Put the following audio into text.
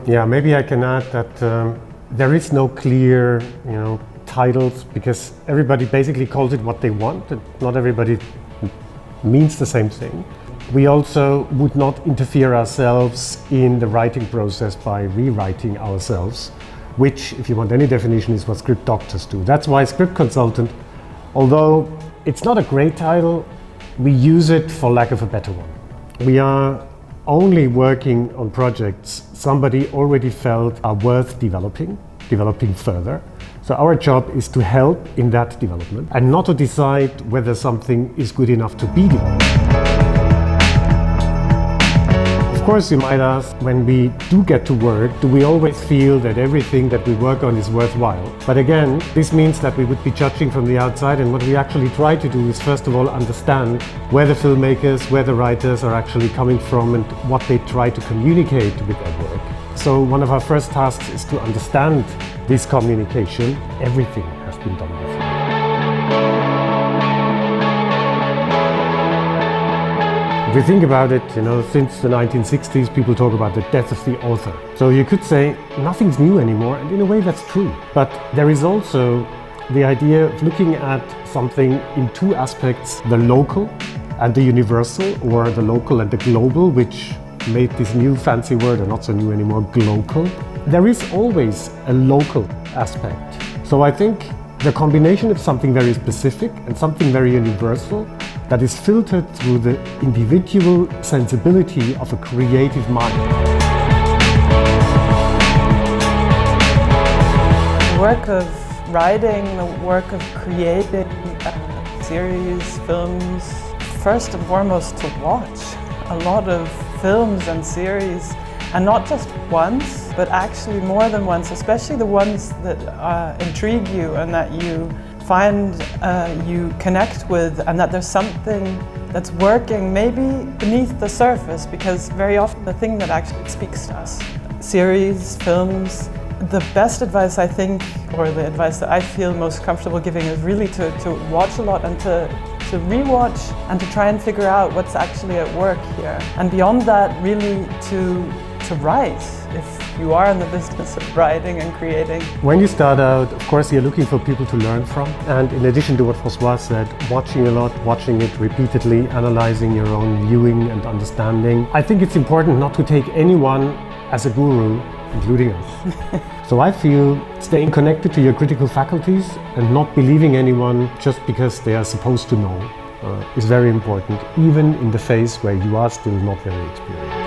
Yeah, maybe I can add that there is no clear, titles, because everybody basically calls it what they want, and not everybody means the same thing. We also would not interfere ourselves in the writing process by rewriting ourselves, which, if you want any definition, is what script doctors do. That's why script consultant, although it's not a great title, we use it for lack of a better one. We are only working on projects somebody already felt are worth developing further. So our job is to help in that development and not to decide whether something is good enough to be developed. Of course, you might ask, when we do get to work, do we always feel that everything that we work on is worthwhile? But again, this means that we would be judging from the outside, and what we actually try to do is first of all understand where the filmmakers, where the writers are actually coming from and what they try to communicate with their work. So one of our first tasks is to understand this communication. Everything has been done before. If you think about it, since the 1960s, people talk about the death of the author. So you could say nothing's new anymore, and in a way that's true. But there is also the idea of looking at something in two aspects, the local and the universal, or the local and the global, which made this new fancy word, or not so new anymore, glocal. There is always a local aspect. So I think the combination of something very specific and something very universal that is filtered through the individual sensibility of a creative mind. The work of writing, the work of creating series, films, first and foremost to watch a lot of films and series, and not just once, but actually more than once, especially the ones that intrigue you and that you find you connect with, and that there's something that's working maybe beneath the surface, because very often the thing that actually speaks to us. Series, films, the best advice I think, or the advice that I feel most comfortable giving, is really to watch a lot and to rewatch and to try and figure out what's actually at work here. And beyond that, really to write, if you are in the business of writing and creating. When you start out, of course, you're looking for people to learn from. And in addition to what Francoise said, watching a lot, watching it repeatedly, analyzing your own viewing and understanding. I think it's important not to take anyone as a guru, including us. So I feel staying connected to your critical faculties and not believing anyone just because they are supposed to know is very important, even in the phase where you are still not very experienced.